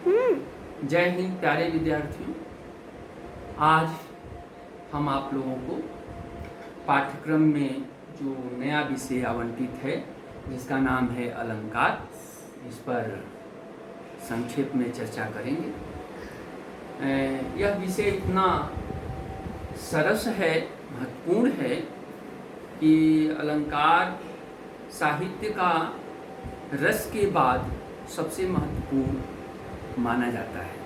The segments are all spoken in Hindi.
जय हिंद प्यारे विद्यार्थियों। आज हम आप लोगों को पाठ्यक्रम में जो नया विषय आवंटित है जिसका नाम है अलंकार, इस पर संक्षेप में चर्चा करेंगे। यह विषय इतना सरस है, महत्वपूर्ण है कि अलंकार साहित्य का रस के बाद सबसे महत्वपूर्ण माना जाता है।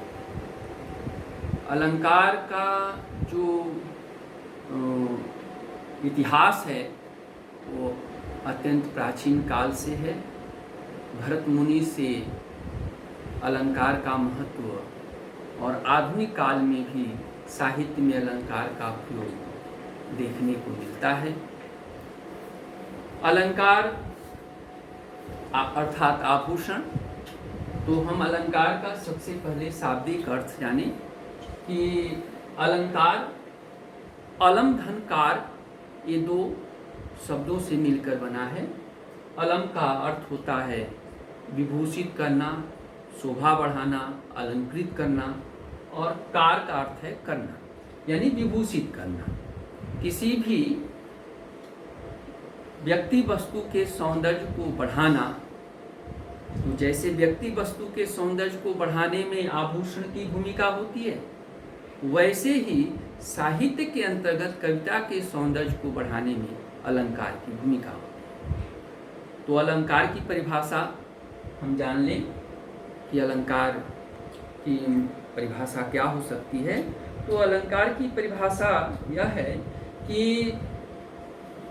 अलंकार का जो इतिहास है वो अत्यंत प्राचीन काल से है। भरत मुनि से अलंकार का महत्व और आधुनिक काल में भी साहित्य में अलंकार का उपयोग देखने को मिलता है। अलंकार अर्थात आभूषण। तो हम अलंकार का सबसे पहले शाब्दिक अर्थ जाने कि अलंकार, अलम धन कार, ये दो शब्दों से मिलकर बना है। अलम का अर्थ होता है विभूषित करना, शोभा बढ़ाना, अलंकृत करना, और कार का अर्थ है करना, यानी विभूषित करना। किसी भी व्यक्ति वस्तु के सौंदर्य को बढ़ाना। तो जैसे व्यक्ति वस्तु के सौंदर्य को बढ़ाने में आभूषण की भूमिका होती है, वैसे ही साहित्य के अंतर्गत कविता के सौंदर्य को बढ़ाने में अलंकार की भूमिका होती है। तो अलंकार की परिभाषा हम जान लें कि अलंकार की परिभाषा क्या हो सकती है। तो अलंकार की परिभाषा यह है कि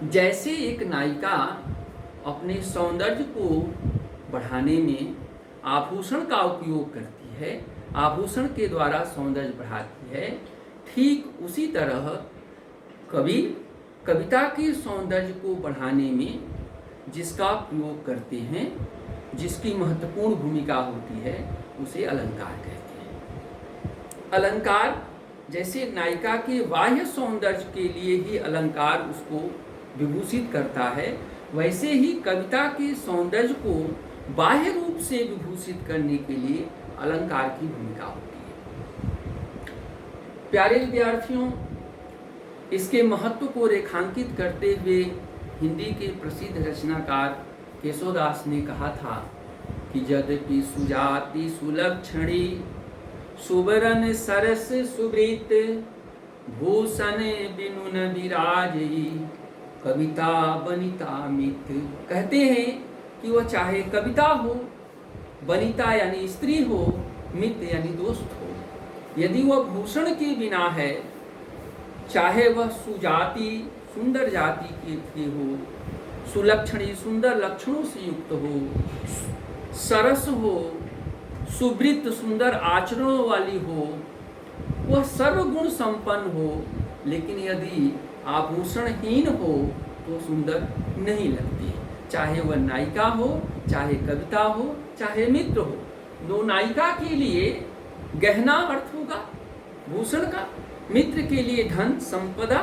जैसे एक नायिका अपने सौंदर्य को बढ़ाने में आभूषण का उपयोग करती है, आभूषण के द्वारा सौंदर्य बढ़ाती है, ठीक उसी तरह कवि कविता के सौंदर्य को बढ़ाने में जिसका प्रयोग करते हैं, जिसकी महत्वपूर्ण भूमिका होती है, उसे अलंकार कहते हैं। अलंकार जैसे नायिका के बाह्य सौंदर्य के लिए ही अलंकार उसको विभूषित करता है, वैसे ही कविता के सौंदर्य को बाह्य रूप से विभूषित करने के लिए अलंकार की भूमिका होती है। प्यारे विद्यार्थियों, इसके महत्व को रेखांकित करते हुए हिंदी के प्रसिद्ध रचनाकार केशवदास ने कहा था कि यद्यपि सुजाति सुलक्षणी, सुबरन सरस सुवृत, भूषण बिनु न विराजई, कविता बनिता मित। कहते हैं कि वह चाहे कविता हो, बनिता यानी स्त्री हो, मित्र यानी दोस्त हो, यदि वह भूषण के बिना है, चाहे वह सुजाति सुंदर जाति की हो, सुलक्षणी सुंदर लक्षणों से युक्त हो, सरस हो, सुवृत्त सुंदर आचरणों वाली हो, वह सर्वगुण संपन्न हो, लेकिन यदि आभूषणहीन हो तो सुंदर नहीं लगती। चाहे वह नायिका हो, चाहे कविता हो, चाहे मित्र हो। दो नायिका के लिए गहना अर्थ होगा भूषण का, मित्र के लिए धन संपदा,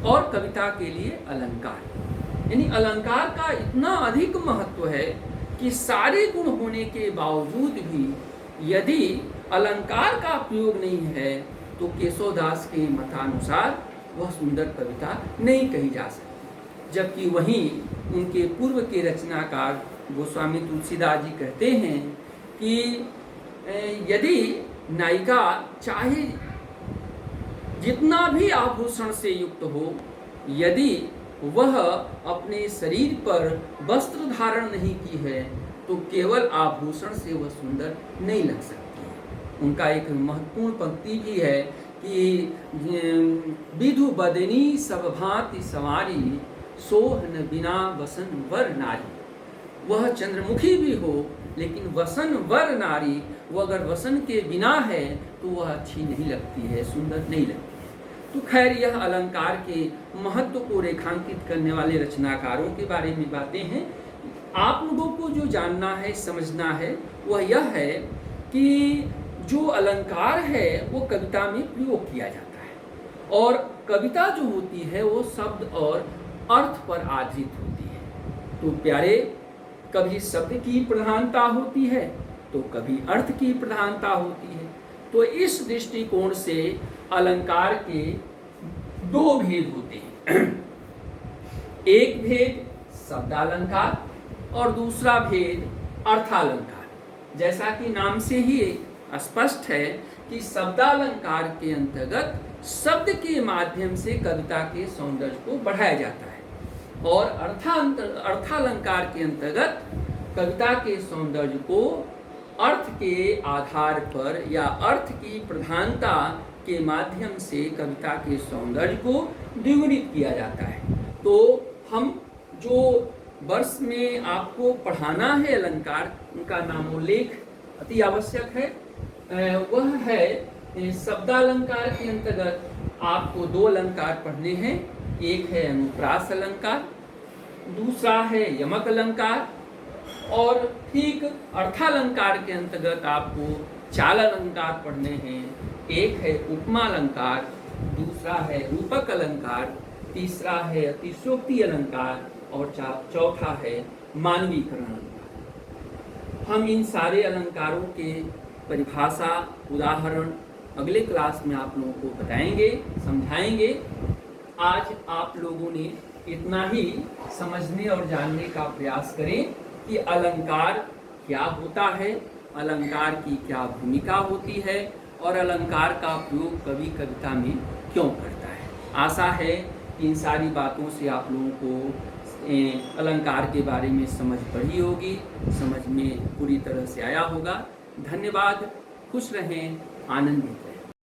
और कविता के लिए अलंकार। यानी अलंकार का इतना अधिक महत्व है कि सारे गुण होने के बावजूद भी यदि अलंकार का प्रयोग नहीं है तो केशवदास के मतानुसार वह सुंदर कविता नहीं कही जा सकती। जबकि वहीं उनके पूर्व के रचनाकार गोस्वामी तुलसीदास जी कहते हैं कि यदि नायिका चाहे जितना भी आभूषण से युक्त हो, यदि वह अपने शरीर पर वस्त्र धारण नहीं की है तो केवल आभूषण से वह सुंदर नहीं लग सकती है। उनका एक महत्वपूर्ण पंक्ति भी है कि विधु बदनी सब भांति सवारी, सोहन बिना वसन वर नारी। वह चंद्रमुखी भी हो लेकिन वसन वर नारी, वो अगर वसन के बिना है तो वह अच्छी नहीं लगती है, सुंदर नहीं लगती है। तो खैर, यह अलंकार के महत्व को रेखांकित करने वाले रचनाकारों के बारे में बातें हैं। आप लोगों को जो जानना है, समझना है, वह यह है कि जो अलंकार है वो कविता में प्रयोग किया जाता है, और कविता जो होती है वो शब्द और अर्थ पर आधारित होती है। तो प्यारे, कभी शब्द की प्रधानता होती है, तो कभी अर्थ की प्रधानता होती है। तो इस दृष्टिकोण से अलंकार के दो भेद होते हैं। एक भेद शब्दालंकार और दूसरा भेद अर्थालंकार। जैसा कि नाम से ही स्पष्ट है कि शब्दालंकार के अंतर्गत शब्द के माध्यम से कविता के सौंदर्य को बढ़ाया जाता है और अर्थालंकार के अंतर्गत कविता के सौंदर्य को अर्थ के आधार पर या अर्थ की प्रधानता के माध्यम से कविता के सौंदर्य को द्विगुणित किया जाता है। तो हम जो वर्ष में आपको पढ़ाना है अलंकार, उनका नामोल्लेख अति आवश्यक है। वह है शब्दालंकार के अंतर्गत आपको दो अलंकार पढ़ने हैं। एक है अनुप्रास अलंकार, दूसरा है यमक अलंकार। और ठीक अर्थालंकार के अंतर्गत आपको चाल अलंकार पढ़ने हैं। एक है उपमा अलंकार, दूसरा है रूपक अलंकार, तीसरा है अतिशयोक्ति अलंकार और चौथा है मानवीकरण अलंकार। हम इन सारे अलंकारों के परिभाषा, उदाहरण अगले क्लास में आप लोगों को बताएंगे, समझाएंगे। आज आप लोगों ने इतना ही समझने और जानने का प्रयास करें कि अलंकार क्या होता है, अलंकार की क्या भूमिका होती है और अलंकार का प्रयोग कवि कविता में क्यों करता है। आशा है कि इन सारी बातों से आप लोगों को अलंकार के बारे में समझ पड़ी होगी, समझ में पूरी तरह से आया होगा। धन्यवाद। खुश रहें, आनंदित रहें।